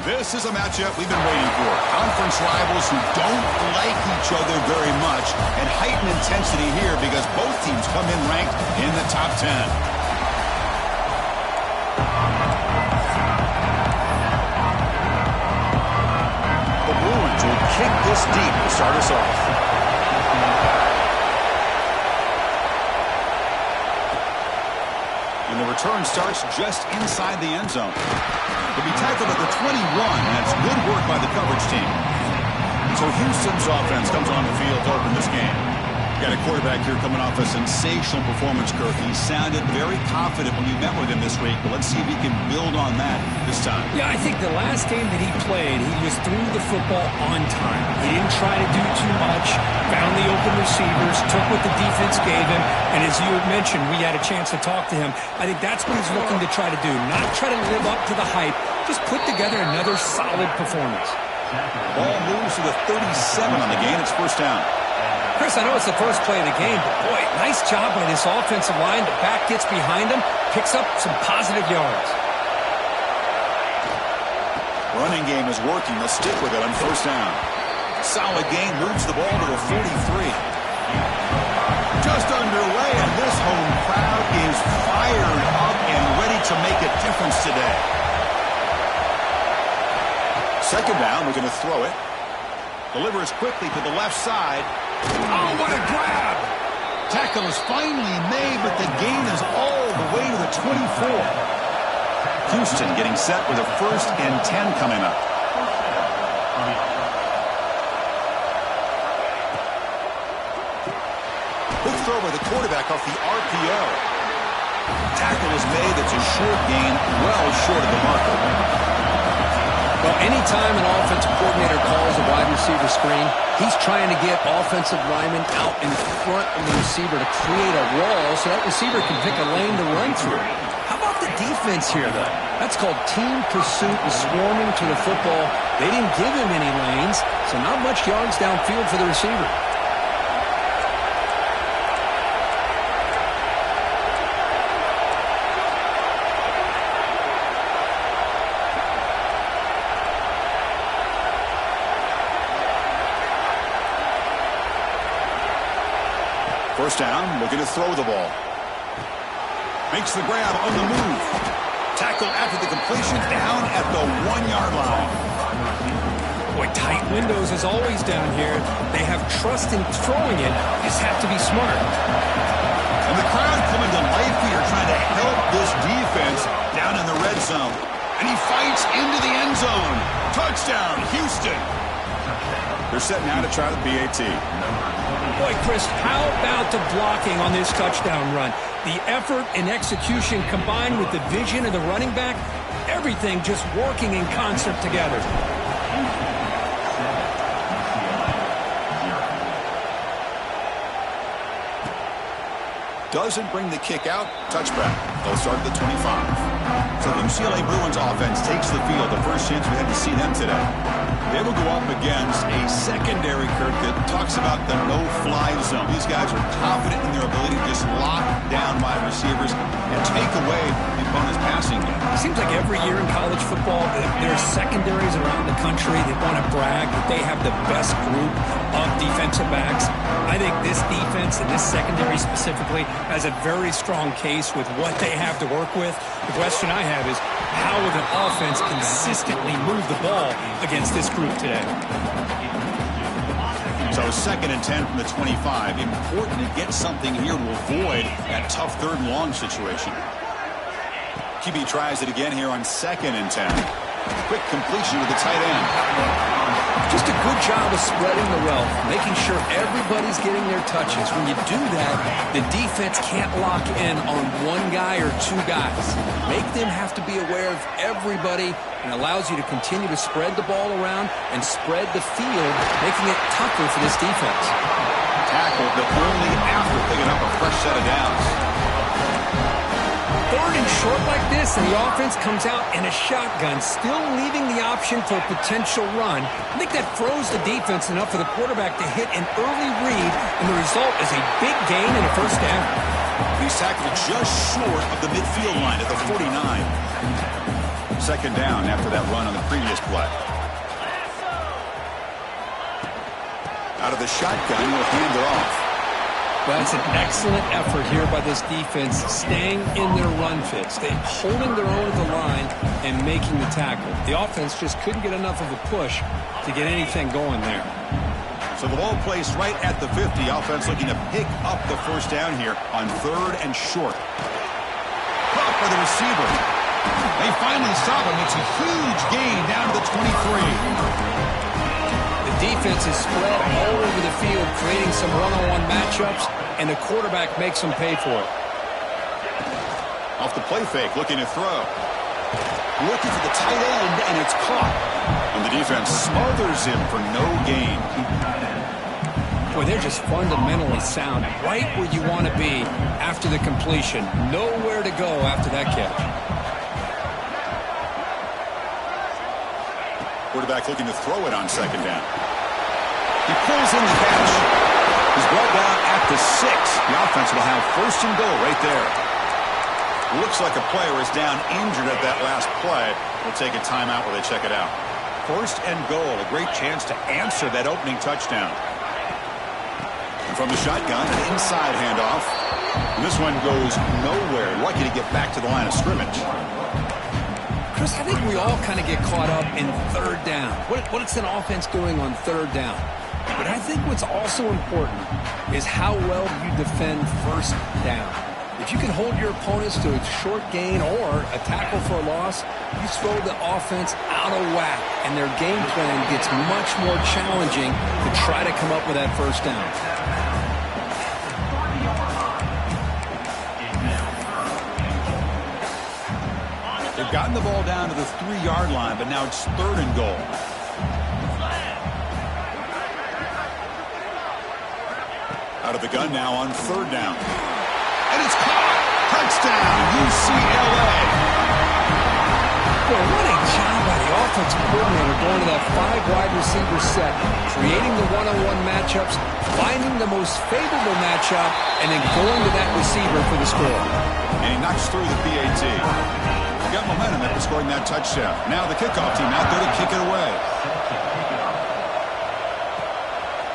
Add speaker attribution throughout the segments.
Speaker 1: This is a matchup we've been waiting for. Conference rivals who don't like each other very much, and heightened intensity here because both teams come in ranked in the top 10. The Bruins will kick this deep to start us off. And the return starts just inside the end zone. He'll be tackled at the 21. That's good work by the coverage team. So Houston's offense comes on the field to open this game. Got a quarterback here coming off a sensational performance, Kirk. He sounded very confident when you met with him this week, but let's see if he can build on that this time.
Speaker 2: Yeah, I think the last game that he played, he just threw the football on time. He didn't try to do too much, found the open receivers, took what the defense gave him, and as you had mentioned, we had a chance to talk to him. I think that's what he's looking to try to do, not try to live up to the hype, just put together another solid performance.
Speaker 1: Ball moves to the 37 on the game. It's first down.
Speaker 2: Chris, I know it's the first play of the game, but boy, nice job by this offensive line. The back gets behind him, picks up some positive yards.
Speaker 1: Running game is working. They'll stick with it on first down. Solid game, moves the ball to the 43. Just underway, and this home crowd is fired up and ready to make a difference today. Second down, we're going to throw it. Delivers quickly to the left side. Oh, what a grab! Tackle is finally made, but the gain is all the way to the 24. Houston getting set with a 1st and 10 coming up. Quick throw by the quarterback off the RPO. Tackle is made. It's a short gain, well short of the marker.
Speaker 2: Well, anytime an offensive coordinator calls a wide receiver screen, he's trying to get offensive linemen out in front of the receiver to create a wall so that receiver can pick a lane to run through. How about the defense here, though? That's called team pursuit and swarming to the football. They didn't give him any lanes, so not much yards downfield for the receiver.
Speaker 1: First down, looking to throw the ball. Makes the grab on the move. Tackle after the completion, down at the 1-yard line.
Speaker 2: Boy, tight windows as always down here. They have trust in throwing it. Just have to be smart.
Speaker 1: And the crowd coming to life here, trying to help this defense down in the red zone. And he fights into the end zone. Touchdown, Houston. They're set now to try the PAT.
Speaker 2: Boy, Chris, how about the blocking on this touchdown run? The effort and execution combined with the vision of the running back, everything just working in concert together.
Speaker 1: Doesn't bring the kick out. Touchback. They'll start at the 25. So the UCLA Bruins offense takes the field. The first chance we had to see them today. They will go up against a secondary, Kirk, that talks about the no-fly zone. These guys are confident in their ability to just lock down wide receivers and take away the opponent's passing game.
Speaker 2: It seems like every year in college football, there are secondaries around the country that want to brag that they have the best group of defensive backs. I think this defense and this secondary specifically has a very strong case with what they have to work with. The question I have is, how will the offense consistently move the ball against this group today?
Speaker 1: So 2nd and 10 from the 25. Important to get something here to avoid that tough 3rd and long situation. QB tries it again here on 2nd and 10. Quick completion with the tight end.
Speaker 2: Just a good job of spreading the wealth, making sure everybody's getting their touches. When you do that, the defense can't lock in on one guy or two guys. Make them have to be aware of everybody and allows you to continue to spread the ball around and spread the field, making it tougher for this defense.
Speaker 1: Tackled, but only after picking up a fresh set of downs.
Speaker 2: 3rd and short like this, and the offense comes out in a shotgun, still leaving the option for a potential run. I think that throws the defense enough for the quarterback to hit an early read, and the result is a big gain and a first down.
Speaker 1: He's tackled just short of the midfield line at the 49. Second down after that run on the previous play. Out of the shotgun, he'll hand it off.
Speaker 2: That's an excellent effort here by this defense, staying in their run fits. They're holding their own at the line and making the tackle. The offense just couldn't get enough of a push to get anything going there.
Speaker 1: So the ball placed right at the 50. Offense looking to pick up the first down here on 3rd and short. Caught by the receiver. They finally stop him. It's a huge gain down to the 23.
Speaker 2: The defense is spread all over the field, creating some one-on-one matchups, and the quarterback makes them pay for it.
Speaker 1: Off the play fake, looking to throw. Looking for the tight end, and it's caught. And the defense smothers him for no gain.
Speaker 2: Boy, they're just fundamentally sound, right where you want to be after the completion. Nowhere to go after that catch.
Speaker 1: Quarterback looking to throw it on second down. He pulls in the catch. He's brought down at the 6. The offense will have 1st and goal right there. Looks like a player is down injured at that last play. We'll take a timeout while they check it out. 1st and goal, a great chance to answer that opening touchdown. And from the shotgun, an inside handoff. And this one goes nowhere. Lucky to get back to the line of scrimmage.
Speaker 2: Chris, I think we all kind of get caught up in 3rd down. What is an offense doing on 3rd down? But I think what's also important is how well you defend 1st down. If you can hold your opponents to a short gain or a tackle for a loss, you throw the offense out of whack, and their game plan gets much more challenging to try to come up with that 1st down.
Speaker 1: They've gotten the ball down to the 3-yard line, but now it's 3rd and goal. Out of the gun now on 3rd down. And it's caught. Touchdown, UCLA.
Speaker 2: Well, what a job by the offensive coordinator going to that 5-wide receiver set, creating the one-on-one matchups, finding the most favorable matchup, and then going to that receiver for the score.
Speaker 1: And he knocks through the PAT. Got momentum after scoring that touchdown. Now the kickoff team out there to kick it away.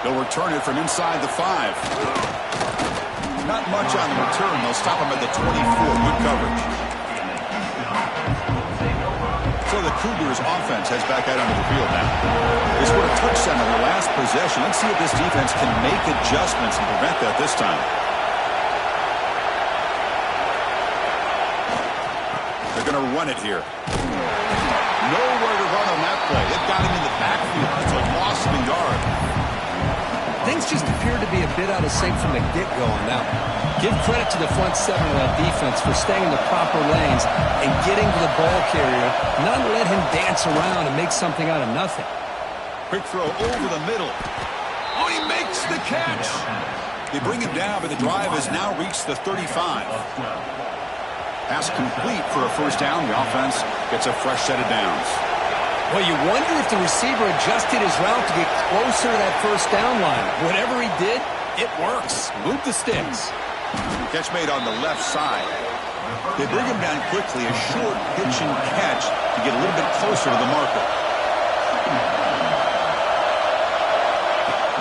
Speaker 1: They'll return it from inside the 5. Not much on the return. They'll stop him at the 24. Good coverage. So the Cougars offense heads back out onto the field now. They scored a touchdown on their last possession. Let's see if this defense can make adjustments and prevent that this time. They're going to run it here. Nowhere to run on that play. They've got him in the backfield. It's a loss of a yard.
Speaker 2: Things just appear to be a bit out of sync from the get-go on that one. Give credit to the front 7 of that defense for staying in the proper lanes and getting to the ball carrier, not let him dance around and make something out of nothing.
Speaker 1: Quick throw over the middle. Oh, he makes the catch. They bring him down, but the drive has now reached the 35. Pass complete for a 1st down. The offense gets a fresh set of downs.
Speaker 2: Well, you wonder if the receiver adjusted his route to get closer to that 1st down line. Whatever he did, it works. Move the sticks.
Speaker 1: Catch made on the left side. They bring him down quickly, a short pitch and catch to get a little bit closer to the marker.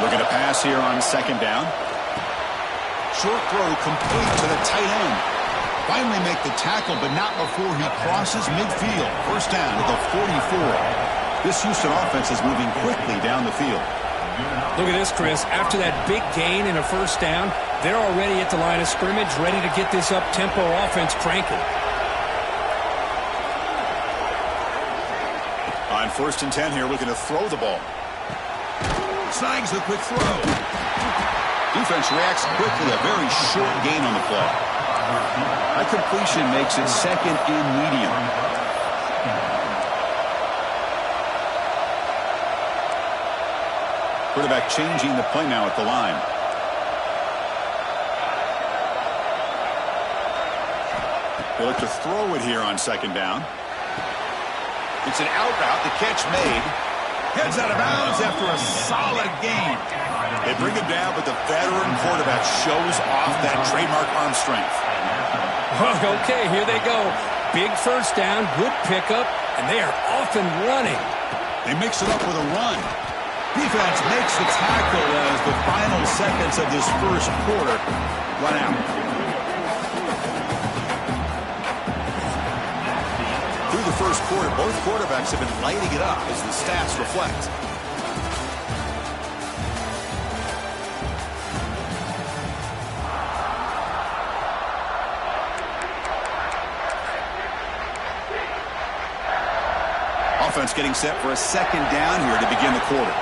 Speaker 1: Looking to pass here on 2nd down. Short throw complete to the tight end. Finally make the tackle, but not before he crosses midfield. 1st down at the 44. This Houston offense is moving quickly down the field.
Speaker 2: Look at this, Chris. After that big gain in a 1st down, they're already at the line of scrimmage, ready to get this up-tempo offense cranking.
Speaker 1: On 1st and 10 here, looking to throw the ball. Snags the quick throw. Defense reacts quickly, a very short gain on the play. That completion makes it 2nd and medium. Quarterback changing the play now at the line. They look to throw it here on 2nd down. It's an out route. The catch made. Heads out of bounds after a solid gain. They bring him down, but the veteran quarterback shows off that trademark arm strength.
Speaker 2: Okay, here they go. Big first down, good pickup, and they are off and running.
Speaker 1: They mix it up with a run. Defense makes the tackle as the final seconds of this first quarter run out. Through the first quarter, both quarterbacks have been lighting it up as the stats reflect. Offense getting set for a second down here to begin the quarter.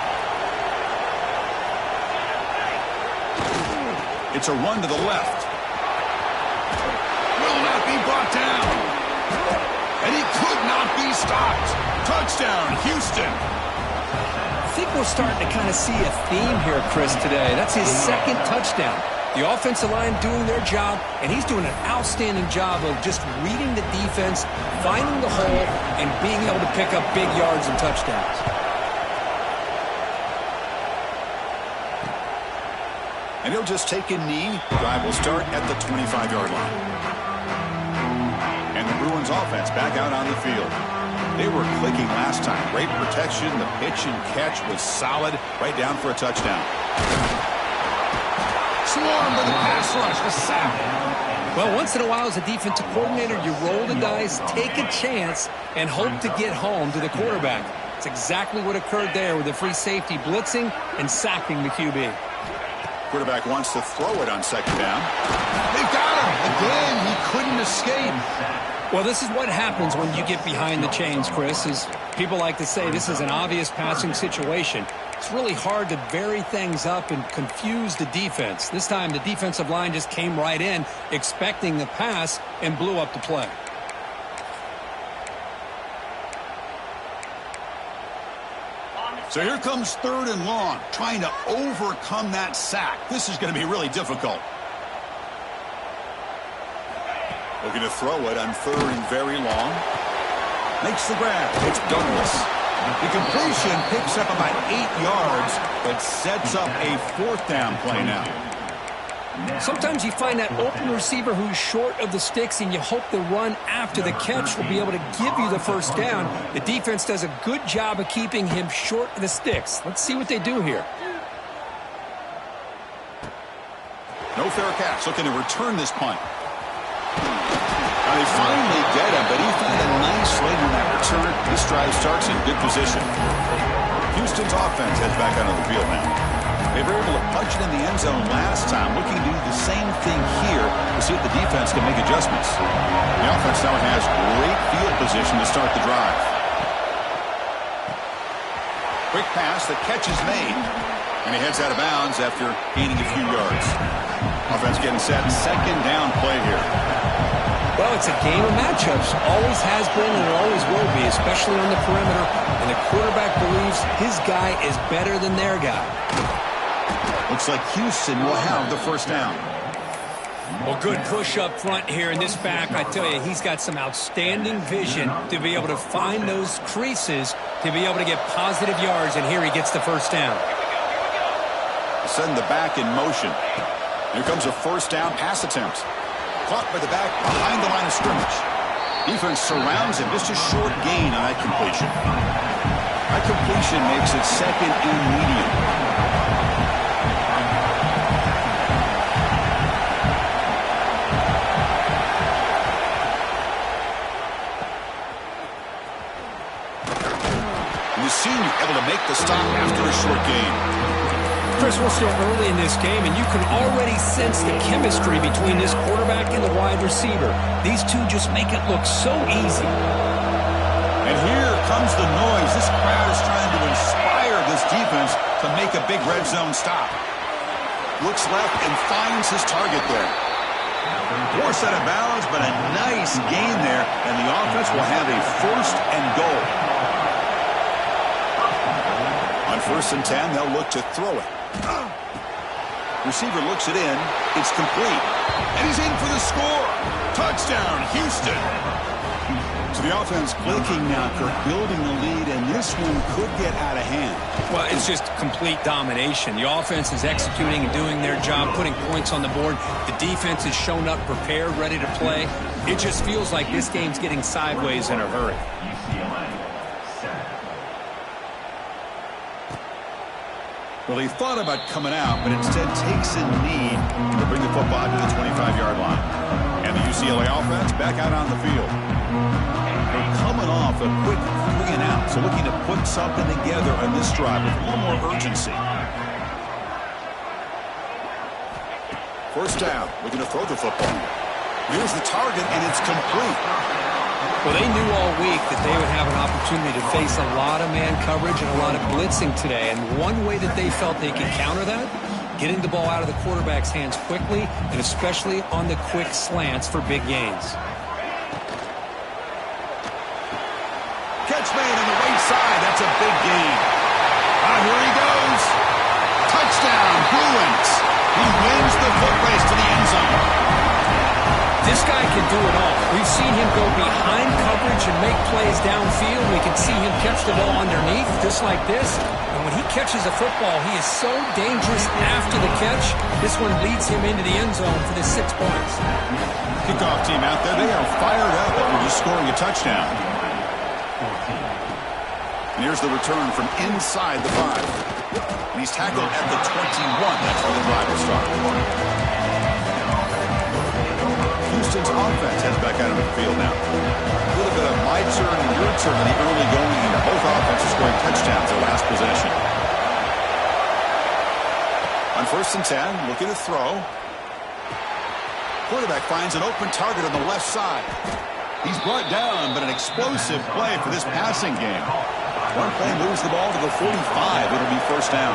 Speaker 1: It's a run to the left. Will not be brought down. And he could not be stopped. Touchdown, Houston.
Speaker 2: I think we're starting to kind of see a theme here, Chris, today. That's his second touchdown. The offensive line doing their job, and he's doing an outstanding job of just reading the defense, finding the hole, and being able to pick up big yards and touchdowns.
Speaker 1: And he'll just take a knee. Drive will start at the 25-yard line. And the Bruins offense back out on the field. They were clicking last time. Great protection. The pitch and catch was solid. Right down for a touchdown. Swarm to the pass rush. A sack.
Speaker 2: Well, once in a while as a defensive coordinator, you roll the dice, take a chance, and hope to get home to the quarterback. It's exactly what occurred there with the free safety blitzing and sacking the QB.
Speaker 1: Quarterback wants to throw it on second down. They've got him. Again, he couldn't escape.
Speaker 2: Well, this is what happens when you get behind the chains, Chris. As people like to say, this is an obvious passing situation. It's really hard to vary things up and confuse the defense. This time, the defensive line just came right in, expecting the pass, and blew up the play.
Speaker 1: So here comes third and long, trying to overcome that sack. This is going to be really difficult. Looking to throw it on third and very long. Makes the grab. It's Douglas. The completion picks up about 8 yards, but sets up a fourth down play now.
Speaker 2: Sometimes you find that open receiver who's short of the sticks, and you hope the run after the catch will be able to give you the first down. The defense does a good job of keeping him short of the sticks. Let's see what they do here.
Speaker 1: No fair catch. Looking to return this punt. Now they finally get him, but he found a nice lane in that return. This drive starts in good position. Houston's offense heads back onto the field now. They were able to punch it in the end zone last time, looking to do the same thing here to see if the defense can make adjustments. The offense now has great field position to start the drive. Quick pass, the catch is made, and he heads out of bounds after gaining a few yards. Offense getting set, second down play here.
Speaker 2: Well, it's a game of matchups. Always has been and it always will be, especially on the perimeter. And the quarterback believes his guy is better than their guy.
Speaker 1: Looks like Houston will have the first down.
Speaker 2: Well, good push up front here in this back. I tell you, he's got some outstanding vision to be able to find those creases, to be able to get positive yards, and here he gets the first down.
Speaker 1: Send the back in motion. Here comes a first down pass attempt. Caught by the back behind the line of scrimmage. Defense surrounds him. Just a short gain on that completion. That completion makes it second and medium. And the senior able to make the stop after a short gain.
Speaker 2: Chris, we're still early in this game, and you can already sense the chemistry between this quarterback and the wide receiver. These two just make it look so easy.
Speaker 1: And here comes the noise. This crowd is trying to inspire this defense to make a big red zone stop. Looks left and finds his target there. Forced out of bounds, but a nice gain there, and the offense will have a first and goal. On 1st and 10, they'll look to throw it. Receiver looks it in. It's complete. And he's in for the score. Touchdown, Houston. So the offense clicking now, Kirk, building the lead, and this one could get out of hand.
Speaker 2: Well, it's just complete domination. The offense is executing and doing their job, putting points on the board. The defense has shown up prepared, ready to play. It just feels like this game's getting sideways in a hurry.
Speaker 1: Well, he thought about coming out, but instead takes a knee to bring the football to the 25-yard line. And the UCLA offense back out on the field. They're coming off a quick 3-and-out, so looking to put something together on this drive with a little more urgency. First down, looking to throw the football. Here's the target, and it's complete.
Speaker 2: Well, they knew all week that they would have an opportunity to face a lot of man coverage and a lot of blitzing today. And one way that they felt they could counter that, getting the ball out of the quarterback's hands quickly, and especially on the quick slants for big gains.
Speaker 1: Catch made on the right side. That's a big gain. Here he goes. Touchdown, Bruins. He wins the foot race to the end zone.
Speaker 2: This guy can do it all. We've seen him go behind coverage and make plays downfield. We can see him catch the ball underneath, just like this. And when he catches a football, he is so dangerous after the catch. This one leads him into the end zone for the 6 points.
Speaker 1: Kickoff team out there, they are fired up after just scoring a touchdown. And here's the return from inside the 5. And he's tackled at the 21. That's where the drive will start. Houston's offense heads back out of the field now. A little bit of my turn and your turn in the early going here. Both offenses scoring touchdowns their last possession. On 1st and 10, looking to throw. Quarterback finds an open target on the left side. He's brought down, but an explosive play for this passing game. One play moves the ball to the 45. It'll be first down.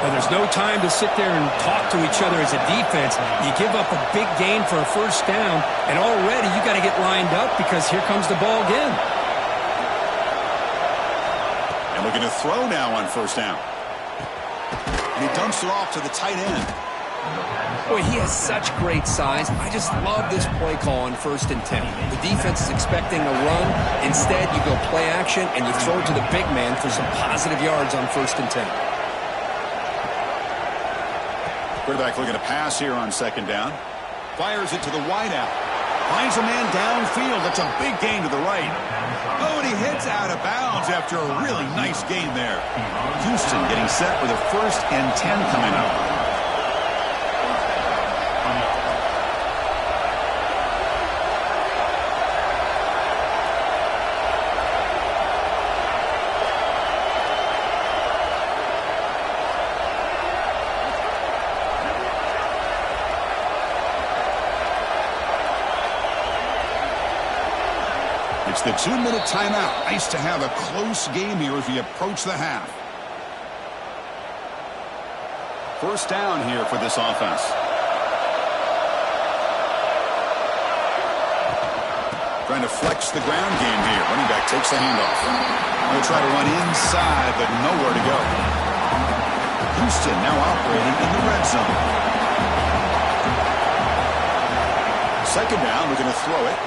Speaker 2: Well, there's no time to sit there and talk to each other as a defense. You give up a big gain for a first down, and already you got to get lined up because here comes the ball again.
Speaker 1: And looking to throw now on first down. And he dumps it off to the tight end.
Speaker 2: Boy, he has such great size. I just love this play call on 1st and 10. The defense is expecting a run. Instead, you go play action, and you throw it to the big man for some positive yards on 1st and 10.
Speaker 1: Quarterback looking to pass here on 2nd down. Fires it to the wideout. Finds a man downfield. That's a big gain to the right. Oh, and he heads out of bounds after a really nice gain there. Houston getting set with a 1st and 10 coming up. It's the 2-minute timeout. Nice to have a close game here as we approach the half. First down here for this offense. Trying to flex the ground game here. Running back takes the handoff. They'll try to run inside, but nowhere to go. Houston now operating in the red zone. 2nd down, looking to throw it.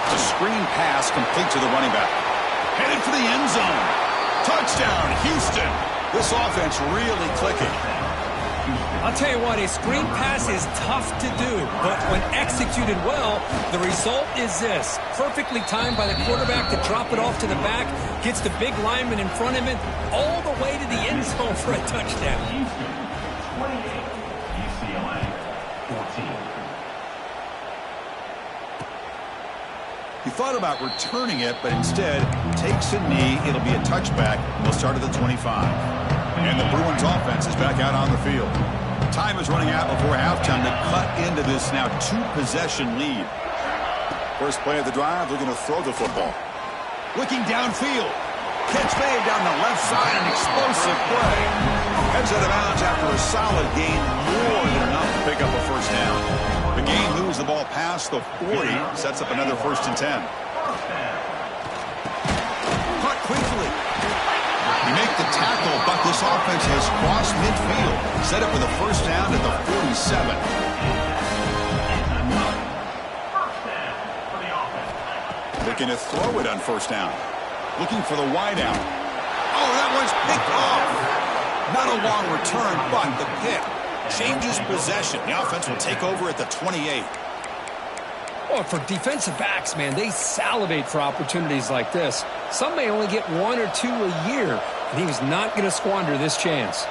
Speaker 1: A screen pass complete to the running back. Headed for the end zone. Touchdown, Houston. This offense really clicking.
Speaker 2: I'll tell you what, a screen pass is tough to do, but when executed well, the result is this. Perfectly timed by the quarterback to drop it off to the back, gets the big lineman in front of him, all the way to the end zone for a touchdown.
Speaker 3: Houston, 28, UCLA, 14.
Speaker 1: He thought about returning it, but instead takes a knee. It'll be a touchback. They'll start at the 25. And the Bruins offense is back out on the field. Time is running out before halftime to cut into this now 2-possession lead. First play of the drive, looking to throw the football. Looking downfield. Catch made down the left side, an explosive play. Heads out of bounds after a solid gain, more than enough to pick up a first down. The game moves the ball past the 40, sets up another 1st and 10. Caught quickly. You make the tackle, but this offense has crossed midfield. Set up with a first down at the 47. Looking to throw it on first down. Looking for the wide out. Oh, that one's picked off. Not a long return, but the pick changes possession. The offense will take over at the 28.
Speaker 2: Well, for defensive backs, man, they salivate for opportunities like this. Some may only get 1 or 2 a year, and he was not going to squander this chance.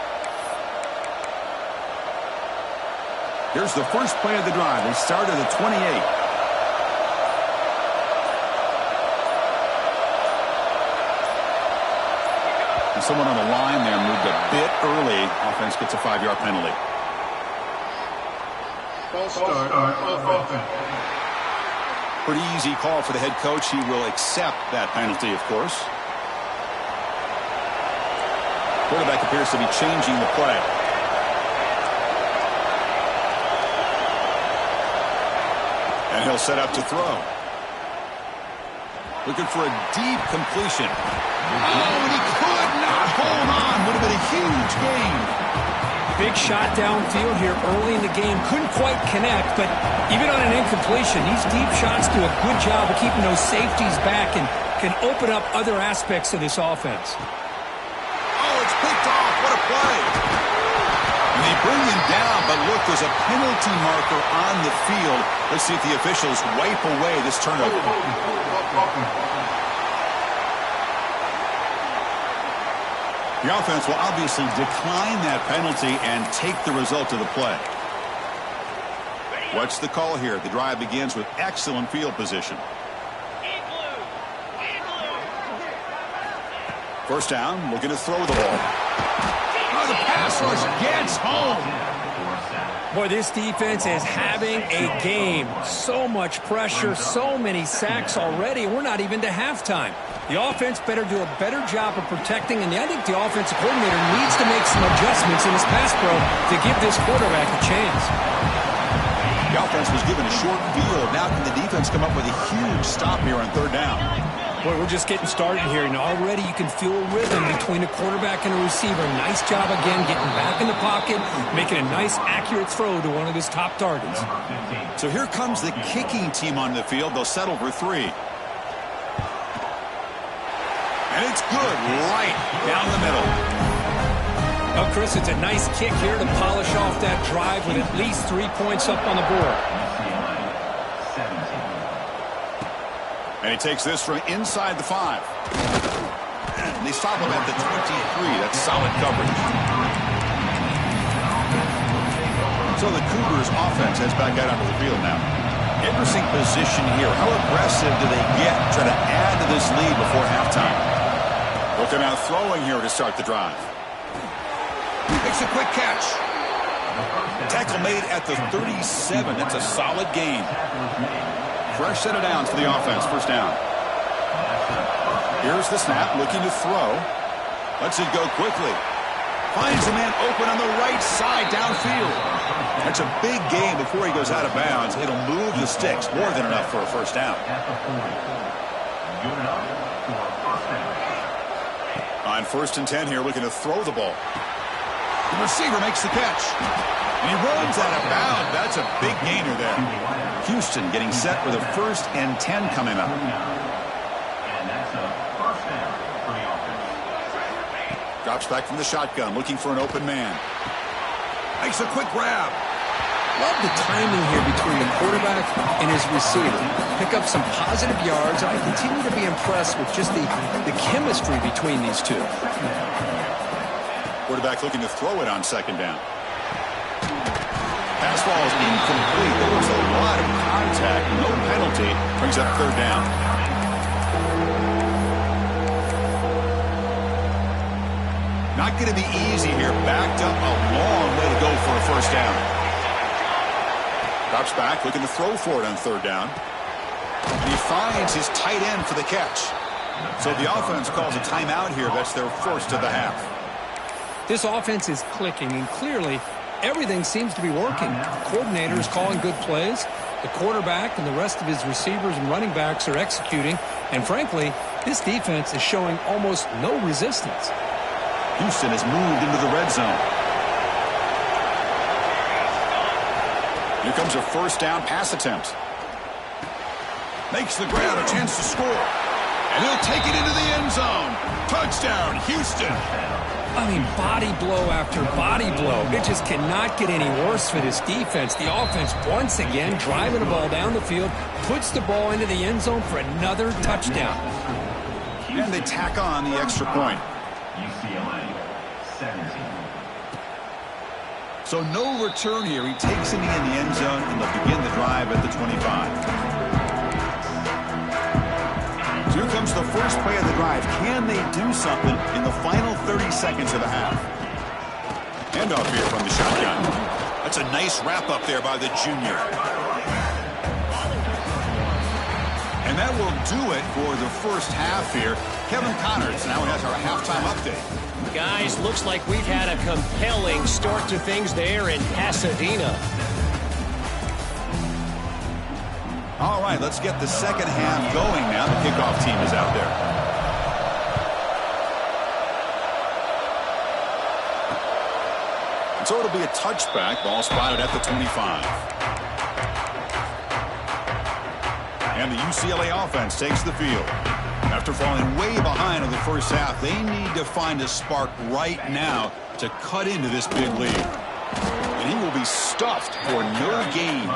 Speaker 1: Here's the first play of the drive. They start at the 28. And someone on the line there moved a bit early. Offense gets a 5-yard penalty.
Speaker 4: False start on offense.
Speaker 1: Pretty easy call for the head coach. He will accept that penalty, of course. Quarterback appears to be changing the play. And he'll set up to throw. Looking for a deep completion. Oh, and he could not hold on. Would have been a huge gain.
Speaker 2: Big shot downfield here early in the game. Couldn't quite connect, but even on an incompletion, these deep shots do a good job of keeping those safeties back and can open up other aspects of this offense.
Speaker 1: Oh, it's picked off. What a play. And they bring him down, but look, there's a penalty marker on the field. Let's see if the officials wipe away this turnover. The offense will obviously decline that penalty and take the result of the play. What's the call here? The drive begins with excellent field position. First down, looking to throw the ball. Oh, the pass rush gets home.
Speaker 2: Boy, this defense is having a game. So much pressure, so many sacks already. We're not even to halftime. The offense better do a better job of protecting, and I think the offensive coordinator needs to make some adjustments in his pass pro to give this quarterback a chance.
Speaker 1: The offense was given a short field. Now can the defense come up with a huge stop here on third down?
Speaker 2: Boy, we're just getting started here, and already you can feel a rhythm between a quarterback and a receiver. Nice job again getting back in the pocket, making a nice, accurate throw to one of his top targets.
Speaker 1: So here comes the kicking team on the field. They'll settle for 3. And it's good right down the middle.
Speaker 2: Oh, Chris, it's a nice kick here to polish off that drive with at least 3 points up on the board.
Speaker 1: And he takes this from inside the 5. And they stop him at the 23. That's solid coverage. So the Cougars offense heads back out onto the field now. Interesting position here. How aggressive do they get to try to add to this lead before halftime? Looking out throwing here to start the drive. Makes a quick catch. Tackle made at the 37. That's a solid gain. Fresh set of downs for the offense. First down. Here's the snap. Looking to throw. Lets it go quickly. Finds a man open on the right side downfield. That's a big gain before he goes out of bounds. It'll move the sticks. More than enough for a first down. On 1st and 10 here, looking to throw the ball. The receiver makes the catch. And he runs out of bounds. That's a big gainer there. Houston getting set with a 1st and 10 coming up.
Speaker 3: And that's a first down for the offense.
Speaker 1: Drops back from the shotgun, looking for an open man. Makes a quick grab.
Speaker 2: Love the timing here between the quarterback and his receiver. Pick up some positive yards, and I continue to be impressed with just the chemistry between these two.
Speaker 1: Quarterback looking to throw it on 2nd down. Pass ball is incomplete. There was a lot of contact. No penalty. Brings up 3rd down. Not going to be easy here. Backed up a long way to go for a first down. Drops back, looking to throw for it on 3rd down. And he finds his tight end for the catch. So the offense calls a timeout here. That's their first of the half.
Speaker 2: This offense is clicking, and clearly everything seems to be working. The coordinator is calling good plays. The quarterback and the rest of his receivers and running backs are executing. And frankly, this defense is showing almost no resistance.
Speaker 1: Houston has moved into the red zone. Here comes a 1st down pass attempt. Makes the grab, a chance to score. And he'll take it into the end zone. Touchdown, Houston.
Speaker 2: I mean, body blow after body blow. It just cannot get any worse for this defense. The offense, once again, driving the ball down the field, puts the ball into the end zone for another touchdown.
Speaker 1: And they tack on the extra point.
Speaker 3: UCLA, 17.
Speaker 1: So no return here. He takes it in the end zone, and they'll begin the drive at the 25. So here comes the first play of the drive. Can they do something in the final 30 seconds of the half? Handoff here from the shotgun. That's a nice wrap-up there by the junior. And that will do it for the first half here. Kevin Connors now has our halftime update.
Speaker 5: Guys, looks like we've had a compelling start to things there in Pasadena.
Speaker 1: All right, let's get the second half going now. The kickoff team is out there. And so it'll be a touchback. Ball spotted at the 25. And the UCLA offense takes the field. After falling way behind in the first half, they need to find a spark right now to cut into this big lead. And he will be stuffed for no gain.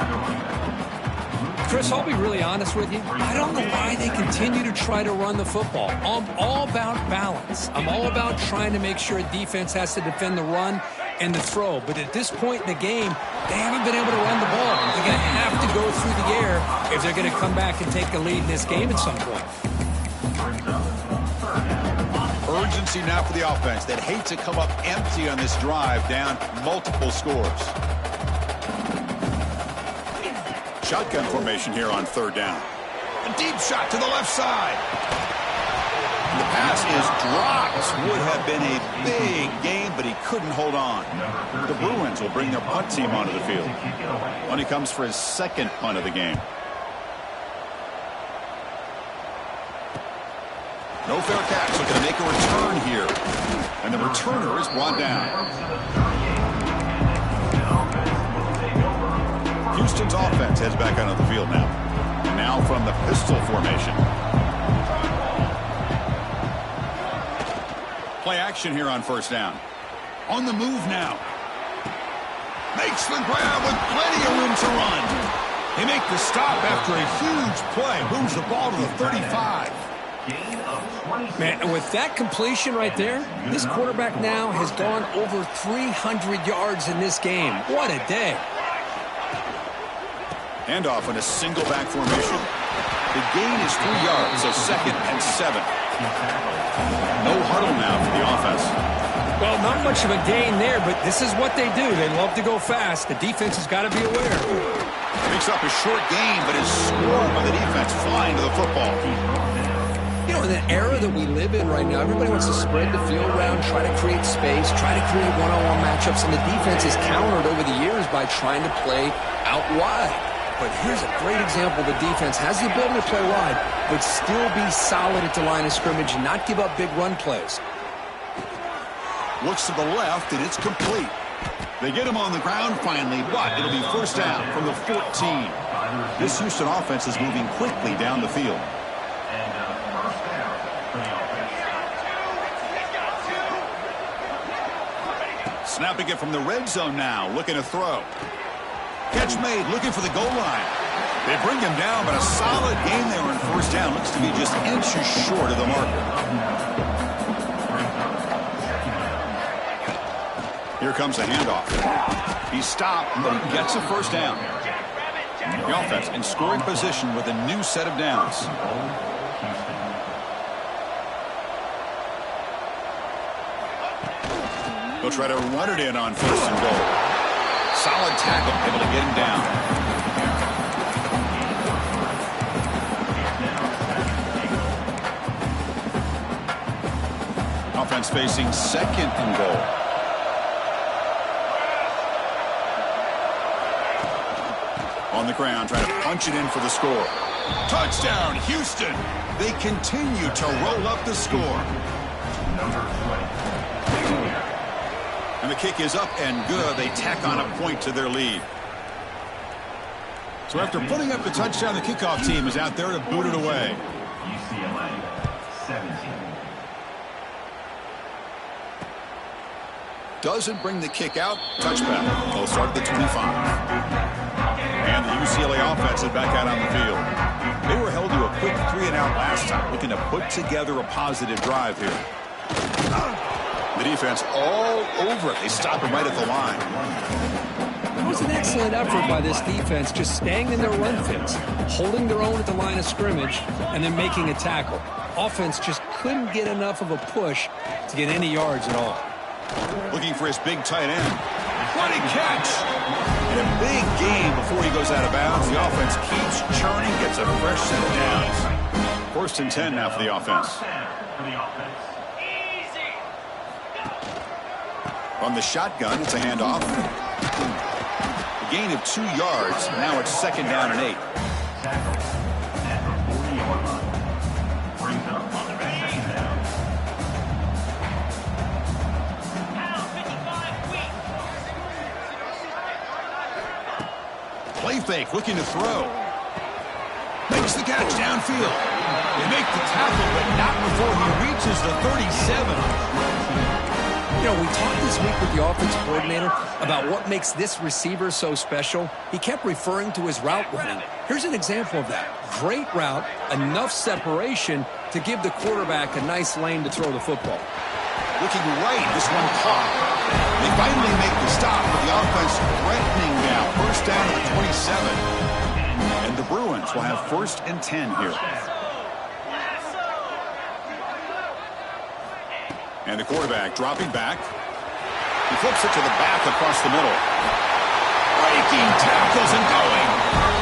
Speaker 2: Chris, I'll be really honest with you. I don't know why they continue to try to run the football. I'm all about balance. I'm all about trying to make sure a defense has to defend the run and the throw. But at this point in the game, they haven't been able to run the ball. They're going to have to go through the air if they're going to come back and take the lead in this game at some point.
Speaker 1: Urgency now for the offense that hates to come up empty on this drive, down multiple scores. Shotgun formation here on third down. A deep shot to the left side. The pass is dropped. Would have been a big game, but he couldn't hold on. The Bruins will bring their punt team onto the field. When he comes for his second punt of the game. No fair catch, looking to make a return here. And the returner is brought down. Houston's offense heads back onto the field now. And now from the pistol formation. Play action here on first down. On the move now. Makes the grab with plenty of room to run. They make the stop after a huge play. Moves the ball to the 35.
Speaker 2: Man, with that completion right there, this quarterback now has gone over 300 yards in this game. What a day.
Speaker 1: Handoff in a single back formation. The gain is 3 yards, so 2nd and 7. No huddle now for the offense.
Speaker 2: Well, not much of a gain there, but this is what they do. They love to go fast. The defense has got to be aware.
Speaker 1: Picks up a short gain, but is scored by the defense flying to the football.
Speaker 2: You know, in the era that we live in right now, everybody wants to spread the field around, try to create space, try to create one-on-one matchups, and the defense is countered over the years by trying to play out wide. But here's a great example. The defense has the ability to play wide, but still be solid at the line of scrimmage and not give up big run plays.
Speaker 1: Looks to the left, and it's complete. They get him on the ground finally, but it'll be first down from the 14. This Houston offense is moving quickly down the field. Snapping it from the red zone now, looking to throw. Catch made, looking for the goal line. They bring him down, but a solid gain there on first down. Looks to be just inches short of the marker. Here comes a handoff. He's stopped, but he gets a first down. The offense in scoring position with a new set of downs. They'll try to run it in on first and goal. Solid tackle, able to get him down. Offense facing 2nd and goal. On the ground, trying to punch it in for the score. Touchdown, Houston! They continue to roll up the score. And the kick is up and good. They tack on a point to their lead. So after putting up the touchdown, the kickoff team is out there to boot it away.
Speaker 3: UCLA 17.
Speaker 1: Doesn't bring the kick out. Touchback. They'll start at the 25. And the UCLA offense is back out on the field. They were held to a quick 3-and-out last time, looking to put together a positive drive here. The defense all over it. They stop him right at the line.
Speaker 2: It was an excellent effort by this defense, just staying in their run fits, holding their own at the line of scrimmage, and then making a tackle. Offense just couldn't get enough of a push to get any yards at all.
Speaker 1: Looking for his big tight end. What a catch! And a big game before he goes out of bounds. The offense keeps churning, gets a fresh set of downs. 1st and 10 now for the offense. From the shotgun, it's a handoff. A gain of 2 yards. Now it's 2nd down and 8. Play fake, looking to throw. Makes the catch downfield. They make the tackle, but not before he reaches the 37.
Speaker 2: You know, we talked this week with the offensive coordinator about what makes this receiver so special. He kept referring to his route running. Here's an example of that. Great route, enough separation to give the quarterback a nice lane to throw the football.
Speaker 1: Looking right, this one caught. They finally make the stop, but the offense threatening now. 1st down to the 27. And the Bruins will have 1st and 10 here. And the quarterback dropping back. He flips it to the back across the middle. Breaking tackles and going.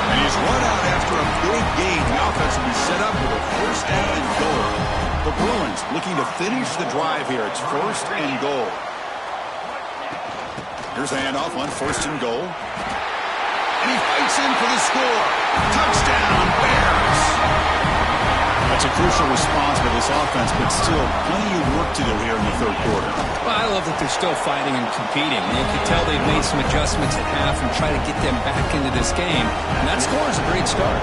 Speaker 1: And he's run out after a big gain. The offense will be set up with a 1st down and goal. The Bruins looking to finish the drive here. It's 1st and goal. Here's the handoff on 1st and goal. And he fights in for the score. Touchdown, Bears. That's a crucial response by this offense, but still plenty of work to do here in the 3rd quarter.
Speaker 2: Well, I love that they're still fighting and competing. You can tell they've made some adjustments at half and try to get them back into this game. And that score is a great start.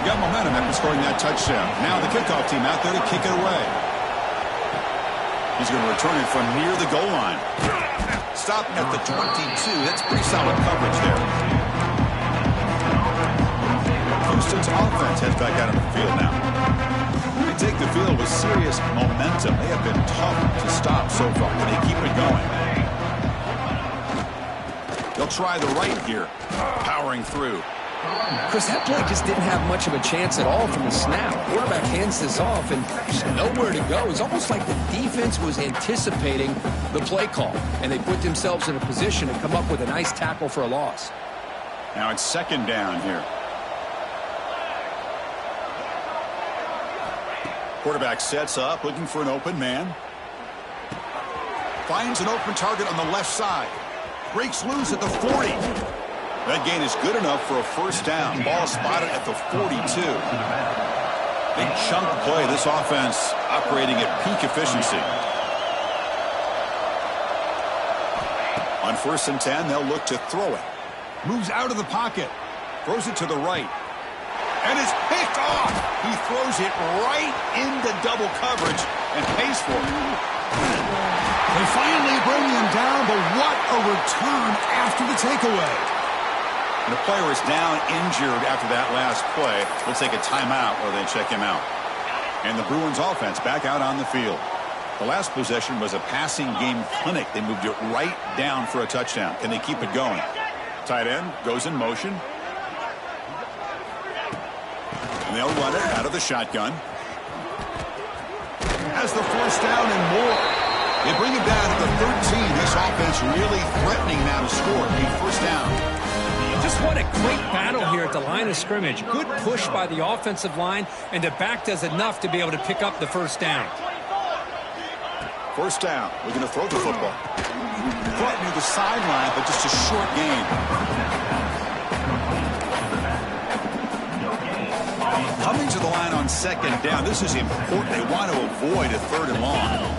Speaker 1: Got momentum after scoring that touchdown. Now the kickoff team out there to kick it away. He's going to return it from near the goal line. Stopping at the 22. That's pretty solid coverage there. Houston's offense heads back out on the field now. They take the field with serious momentum. They have been tough to stop so far, but they keep it going. They'll try the right here. Powering through.
Speaker 2: Chris, that play just didn't have much of a chance at all from the snap. Quarterback hands this off, and there's nowhere to go. It's almost like the defense was anticipating the play call, and they put themselves in a position to come up with a nice tackle for a loss.
Speaker 1: Now it's 2nd down here. Quarterback sets up, looking for an open man. Finds an open target on the left side. Breaks loose at the 40. That gain is good enough for a 1st down. Ball spotted at the 42. Big chunk play. This offense operating at peak efficiency. On 1st and 10, they'll look to throw it. Moves out of the pocket. Throws it to the right. And it's picked off. He throws it right into double coverage and pays for it. They finally bring him down, but what a return after the takeaway. And the player is down injured after that last play. We'll take a timeout or they check him out. And the Bruins offense back out on the field. The last possession was a passing game clinic. They moved it right down for a touchdown. Can they keep it going? Tight end goes in motion. And they'll run it out of the shotgun. Has the 1st down and more. They bring it down to the 13. This offense really threatening now to score a 1st down.
Speaker 2: Just what a great battle here at the line of scrimmage. Good push by the offensive line, and the back does enough to be able to pick up the 1st down.
Speaker 1: 1st down. We're going to throw the football. Caught near the sideline, but just a short gain. Coming to the line on 2nd down. This is important. They want to avoid a 3rd and long.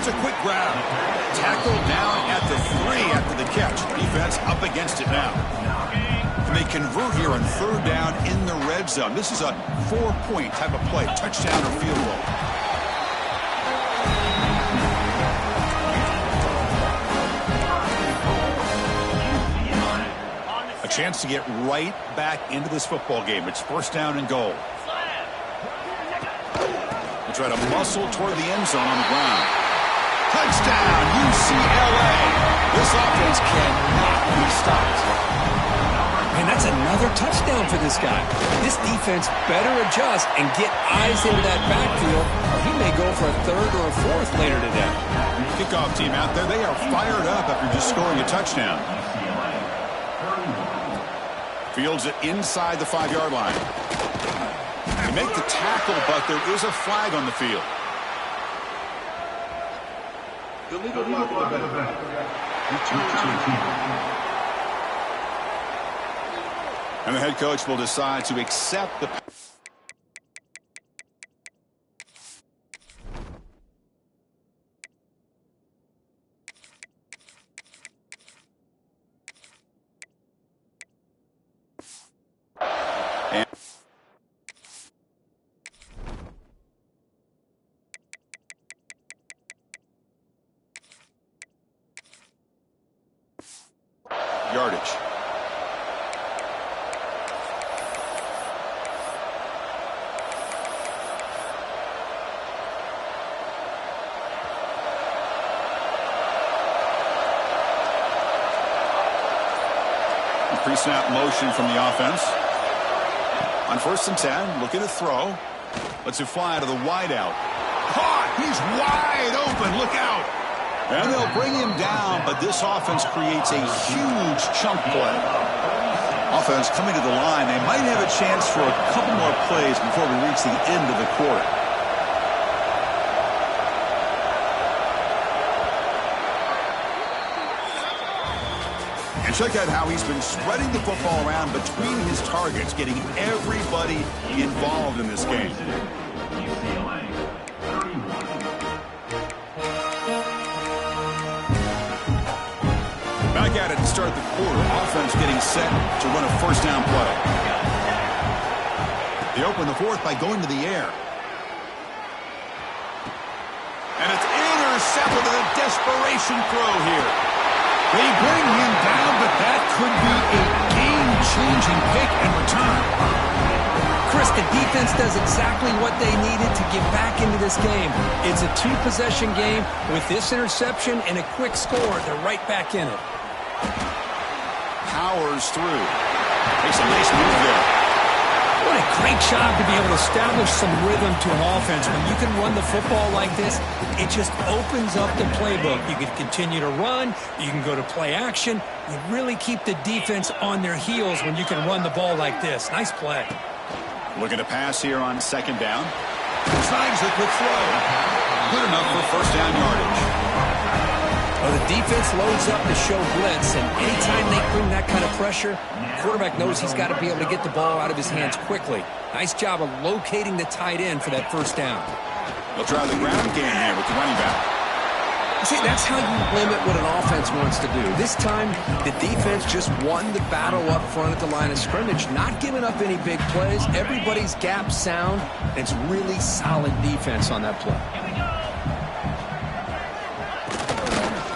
Speaker 1: It's a quick grab. Tackled down at the 3 after the catch. Defense up against it now. And they convert here on 3rd down in the red zone. This is a 4-point type of play, touchdown or field goal. A chance to get right back into this football game. It's 1st down and goal. They try to muscle toward the end zone on the ground. Touchdown, UCLA. This offense cannot be stopped.
Speaker 2: And that's another touchdown for this guy. This defense better adjust and get eyes into that backfield, or he may go for a 3rd or a 4th later today.
Speaker 1: Kickoff team out there, they are fired up after just scoring a touchdown. Fields it inside the 5-yard line. They make the tackle, but there is a flag on the field. And the head coach will decide to accept the... yardage. Pre-snap motion from the offense. On 1st and 10, looking to throw. Lets it fly to the wideout. Caught! He's wide open. Look out! And they'll bring him down, but this offense creates a huge chunk play. Offense coming to the line. They might have a chance for a couple more plays before we reach the end of the quarter. And check out how he's been spreading the football around between his targets, getting everybody involved in this game. Back at it to start the quarter. Offense getting set to run a 1st down play. They open the 4th by going to the air. And it's intercepted with a desperation throw here. They bring him down, but that could be a game-changing pick and return.
Speaker 2: Chris, the defense does exactly what they needed to get back into this game. It's a 2-possession game. With this interception and a quick score, they're right back in it.
Speaker 1: Powers through. Makes a nice move there.
Speaker 2: What a great job to be able to establish some rhythm to an offense. When you can run the football like this, it just opens up the playbook. You can continue to run. You can go to play action. You really keep the defense on their heels when you can run the ball like this. Nice play.
Speaker 1: Looking to pass here on 2nd down. Signs the quick throw. Good enough for 1st down yardage.
Speaker 2: Well, the defense loads up to show blitz, and anytime they bring that kind of pressure, the quarterback knows he's got to be able to get the ball out of his hands quickly. Nice job of locating the tight end for that 1st down.
Speaker 1: They'll try the ground game here with the running back.
Speaker 2: See, that's how you limit what an offense wants to do. This time, the defense just won the battle up front at the line of scrimmage, not giving up any big plays. Everybody's gap sound, and it's really solid defense on that play.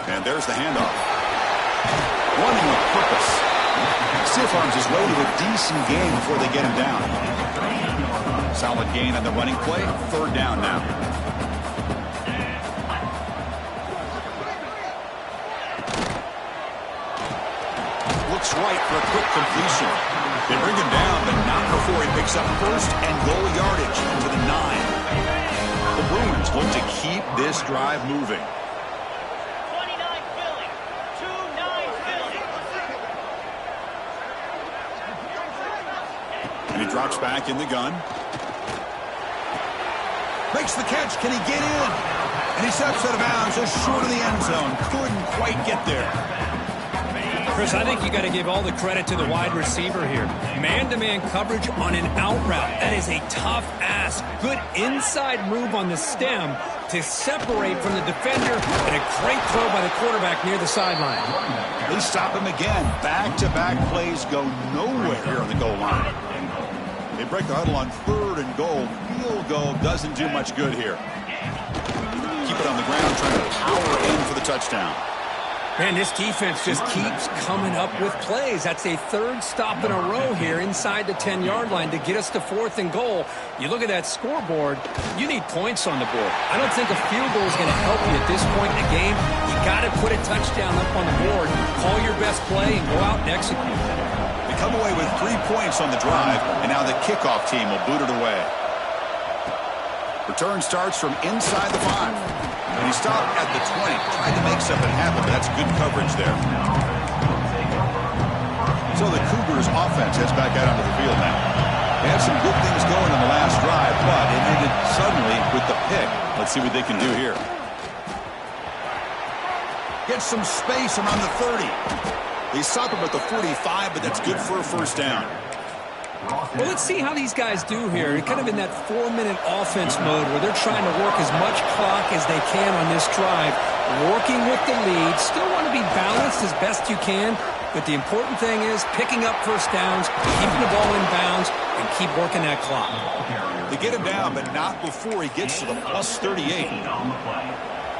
Speaker 1: And there's the handoff. Running with purpose. Stiff arms his way to a decent gain before they get him down. Solid gain on the running play. 3rd down now. Looks right for a quick completion. They bring him down, but not before he picks up 1st and goal yardage to the 9. The Bruins look to keep this drive moving. And he drops back in the gun. Makes the catch. Can he get in? And he steps out of bounds just short of the end zone. Couldn't quite get there.
Speaker 5: Chris, I think you got to give all the credit to the wide receiver here. Man-to-man coverage on an out route. That is a tough ask. Good inside move on the stem.
Speaker 2: to separate from the defender, and a great throw by the quarterback near the sideline.
Speaker 1: They stop him again. Back-to-back plays go nowhere here on the goal line. They break the huddle on 3rd and goal. Field goal doesn't do much good here. Keep it on the ground, trying to power in for the touchdown.
Speaker 2: Man, this defense just keeps coming up with plays. That's a 3rd stop in a row here inside the 10-yard line to get us to 4th and goal. You look at that scoreboard, you need points on the board. I don't think a field goal is going to help you at this point in the game. You got to put a touchdown up on the board, call your best play, and go out and execute.
Speaker 1: They come away with 3 points on the drive, and now the kickoff team will boot it away. Return starts from inside the 5. And he stopped at the 20. Tried to make something happen, but that's good coverage there. So the Cougars offense heads back out onto the field now. They had some good things going on the last drive, but it ended suddenly with the pick. Let's see what they can do here. Get some space around the 30. They stop him at the 45, but that's good for a 1st down.
Speaker 2: Well, let's see how these guys do here. They're kind of in that 4-minute offense mode where they're trying to work as much clock as they can on this drive, working with the lead. Still want to be balanced as best you can, but the important thing is picking up 1st downs, keeping the ball in bounds, and keep working that clock.
Speaker 1: They get him down, but not before he gets to the plus 38.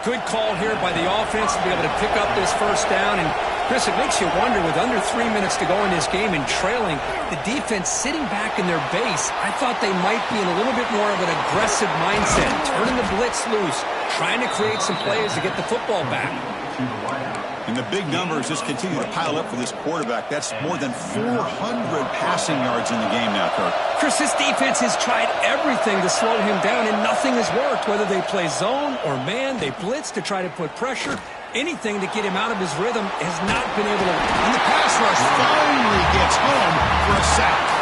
Speaker 2: Good call here by the offense to be able to pick up this 1st down. And, Chris, it makes you wonder, with under 3 minutes to go in this game and trailing, the defense sitting back in their base, I thought they might be in a little bit more of an aggressive mindset, turning the blitz loose, trying to create some plays to get the football back.
Speaker 1: And the big numbers just continue to pile up for this quarterback. That's more than 400 passing yards in the game now, Kirk.
Speaker 2: Chris, this defense has tried everything to slow him down, and nothing has worked. Whether they play zone or man, they blitz to try to put pressure. Anything to get him out of his rhythm has not been able to.
Speaker 1: And the pass rush finally gets home for a sack.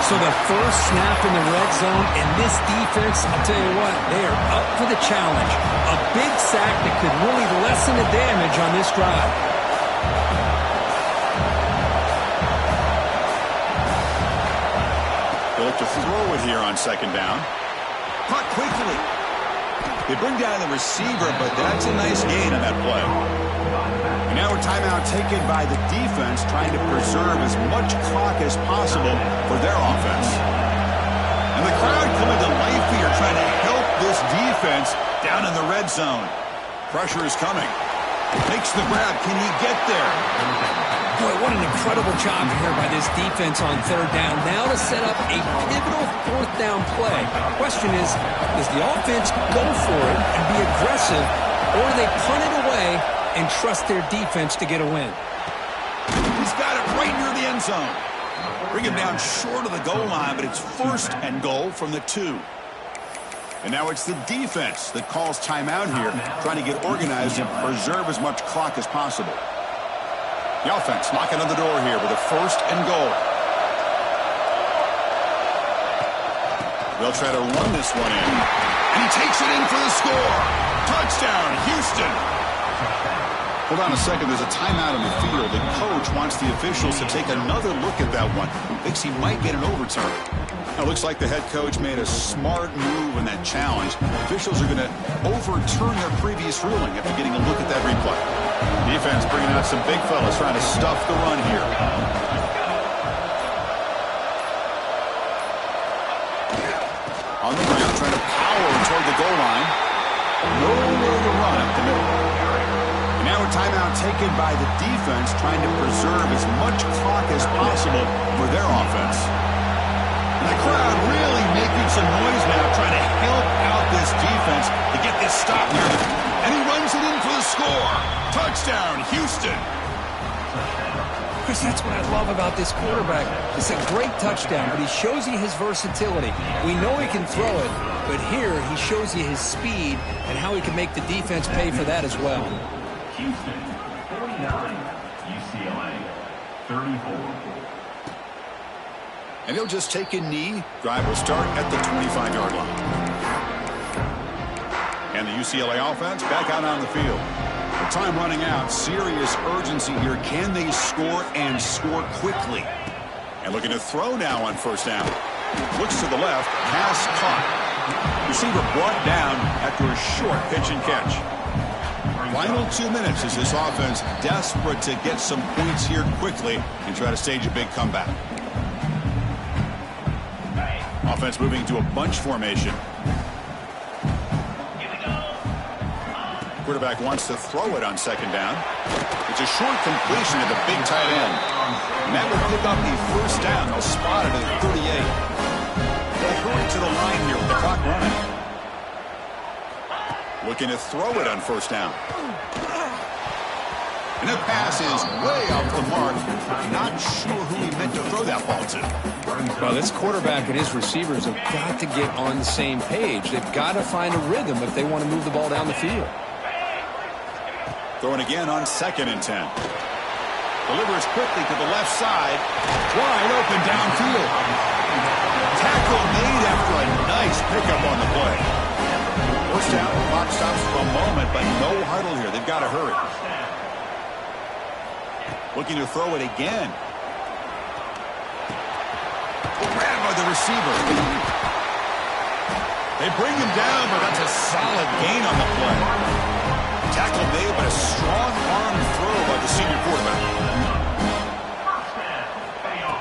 Speaker 2: So the first snap in the red zone, and this defense, I'll tell you what, they are up for the challenge. A big sack that could really lessen the damage on this drive.
Speaker 1: They'll look to throw it here on 2nd down. Caught quickly. They bring down the receiver, but that's a nice gain on that play. And now a timeout taken by the defense, trying to preserve as much clock as possible for their offense. And the crowd coming to life here, trying to help this defense down in the red zone. Pressure is coming. Makes the grab. Can he get there?
Speaker 2: Boy, what an incredible job here by this defense on 3rd down. Now to set up a pivotal 4th down play. Question is, does the offense go for it and be aggressive, or do they punt it away and trust their defense to get a win?
Speaker 1: He's got it right near the end zone. Bring him down short of the goal line, but it's 1st and goal from the 2. And now it's the defense that calls timeout here, trying to get organized and preserve as much clock as possible. The offense knocking on the door here with a 1st and goal. They'll try to run this one in. And he takes it in for the score. Touchdown, Houston. Hold on a second. There's a timeout on the field. The coach wants the officials to take another look at that one. Thinks he might get an overturn. Now, it looks like the head coach made a smart move in that challenge. Officials are going to overturn their previous ruling after getting a look at that replay. Defense bringing out some big fellas trying to stuff the run here. On the ground, trying to power toward the goal line. Nowhere to run up the middle. And now a timeout taken by the defense, trying to preserve as much clock as possible for their offense. And the crowd really making some noise now, trying to help out this defense to get this stop here. And he runs it in for the score. Touchdown, Houston.
Speaker 2: Chris, that's what I love about this quarterback. It's a great touchdown, but he shows you his versatility. We know he can throw it, but here he shows you his speed and how he can make the defense pay for that as well.
Speaker 3: Houston, 49. UCLA, 34.
Speaker 1: And he'll just take a knee. Drive will start at the 25-yard line. And the UCLA offense back out on the field. The time running out. Serious urgency here. Can they score and score quickly? And looking to throw now on 1st down. Looks to the left. Pass caught. Receiver brought down after a short pitch and catch. Final 2 minutes as this offense desperate to get some points here quickly and try to stage a big comeback. Offense moving to a bunch formation. Quarterback wants to throw it on second down. It's a short completion to the big tight end. And that will pick up the first down. They'll spot it at the 38. They'll hurry to the line here with the clock running. Looking to throw it on first down. And the pass is way off the mark. Not sure who he meant to throw that ball to.
Speaker 2: Well, this quarterback and his receivers have got to get on the same page. They've got to find a rhythm if they want to move the ball down the field.
Speaker 1: Throwing again on 2nd and 10. Delivers quickly to the left side. Wide open downfield. Tackle made after a nice pickup on the play. First down, the clock stops for a moment, but no huddle here. They've got to hurry. Looking to throw it again. Grabbed by the receiver. They bring him down, but that's a solid gain on the play. Tackle made, but a strong arm throw by the senior quarterback.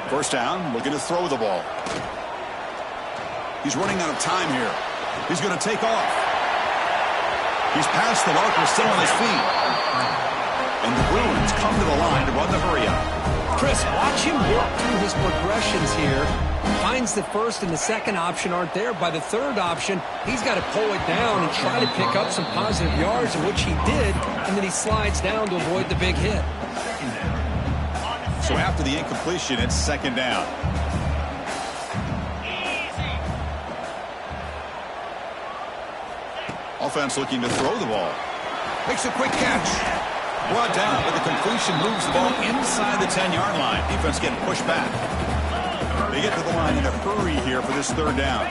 Speaker 1: First down, looking to throw the ball. He's running out of time here. He's going to take off. He's past the marker, still on his feet. And the Bruins come to the line to run the hurry-up.
Speaker 2: Chris, watch him work through his progressions here. Finds the first and the second option aren't there. By the third option, he's got to pull it down and try to pick up some positive yards, which he did, and then he slides down to avoid the big hit.
Speaker 1: So after the incompletion, it's second down. Offense looking to throw the ball. Makes a quick catch. Brought down, but the completion moves the ball inside the 10-yard line. Defense getting pushed back. They get to the line in a hurry here for this third down.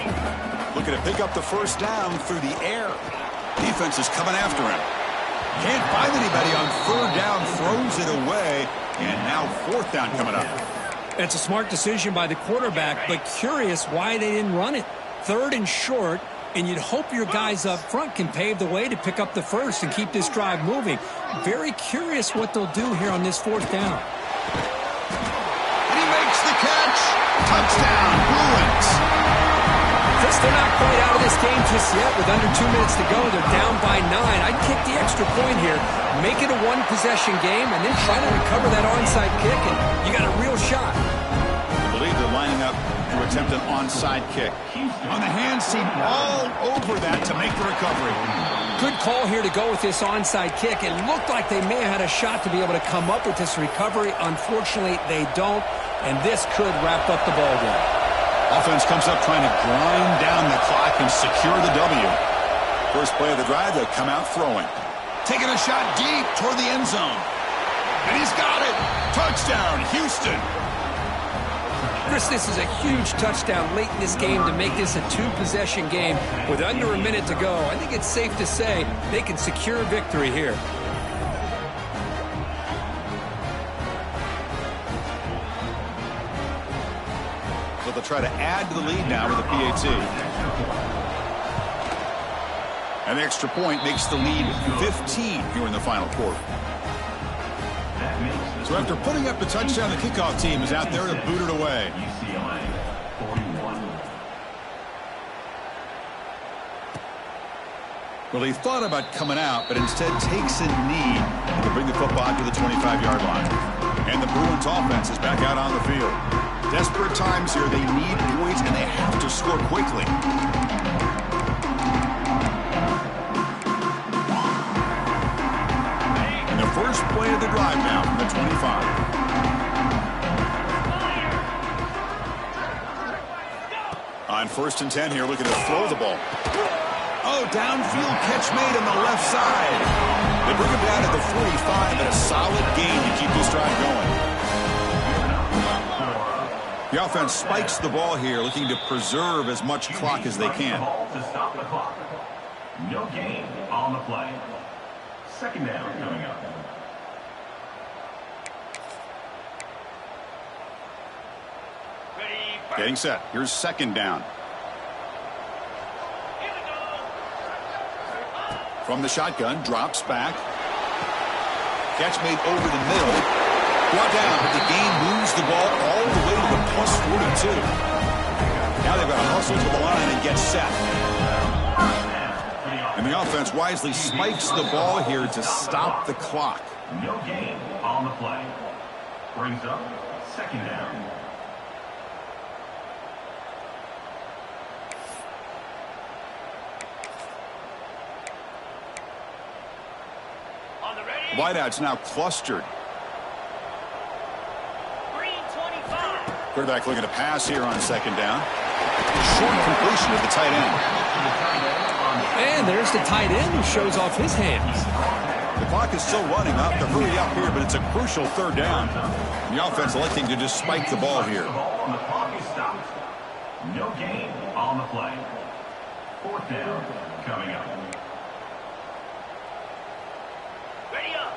Speaker 1: Looking to pick up the first down through the air. Defense is coming after him. Can't find anybody on third down, throws it away, and now fourth down coming up.
Speaker 2: It's a smart decision by the quarterback, but curious why they didn't run it. Third and short, and you'd hope your guys up front can pave the way to pick up the first and keep this drive moving. Very curious what they'll do here on this fourth down.
Speaker 1: And he makes the catch. Touchdown, Bruins.
Speaker 2: Chris, they're not quite out of this game just yet. With under 2 minutes to go, they're down by 9. I'd kick the extra point here, make it a one-possession game, and then try to recover that onside kick, and you got a real shot.
Speaker 1: I believe they're lining up to attempt an onside kick. On the hands team all over that to make the recovery.
Speaker 2: Good call here to go with this onside kick. It looked like they may have had a shot to be able to come up with this recovery. Unfortunately, they don't, and this could wrap up the ball game.
Speaker 1: Offense comes up trying to grind down the clock and secure the W. First play of the drive, they'll come out throwing. Taking a shot deep toward the end zone. And he's got it. Touchdown, Houston.
Speaker 2: Chris, this is a huge touchdown late in this game to make this a two-possession game with under a minute to go. I think it's safe to say they can secure victory here.
Speaker 1: So they'll try to add to the lead now with a PAT. An extra point makes the lead 15 here in the final quarter. So after putting up the touchdown, the kickoff team is out there to boot it away.
Speaker 3: UCLA 41.
Speaker 1: Well, he thought about coming out, but instead takes a knee to bring the football to the 25-yard line. And the Bruins offense is back out on the field. Desperate times here. They need points, and they have to score quickly. And the first play of the drive now from the 25. On 1st and 10 here, looking to throw the ball. Oh, downfield catch made on the left side. They bring him down to the 45, and a solid gain to keep this drive going. The offense spikes the ball here, looking to preserve as much clock as they can.
Speaker 3: To stop the clock. No gain on the play. Second down coming up.
Speaker 1: Getting set. Here's second down. From the shotgun, drops back. Catch made over the middle. Brought down, but the game moves the ball all the way to the +42. Now they've got to hustle to the line and get set. And the offense wisely spikes the ball here to stop the clock.
Speaker 3: No gain on the play. Brings up second down.
Speaker 1: Wideouts now clustered. Quarterback looking to pass here on second down. Short completion of the tight end.
Speaker 2: And there's the tight end who shows off his hands.
Speaker 1: The clock is still running up to hurry up here, but it's a crucial third down. The offense electing to just spike the ball here.
Speaker 3: The clock is stopped. No gain on the play. Fourth down coming up.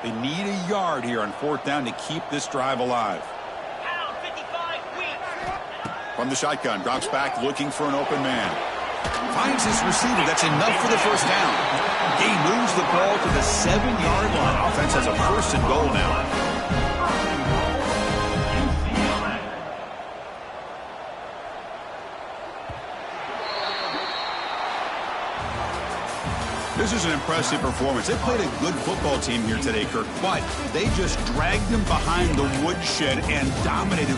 Speaker 1: They need a yard here on fourth down to keep this drive alive. From the shotgun, drops back looking for an open man. Finds his receiver. That's enough for the first down. He moves the ball to the 7-yard line. Offense has a first and goal now. This is an impressive performance. They played a good football team here today, Kirk, but they just dragged them behind the woodshed and dominated.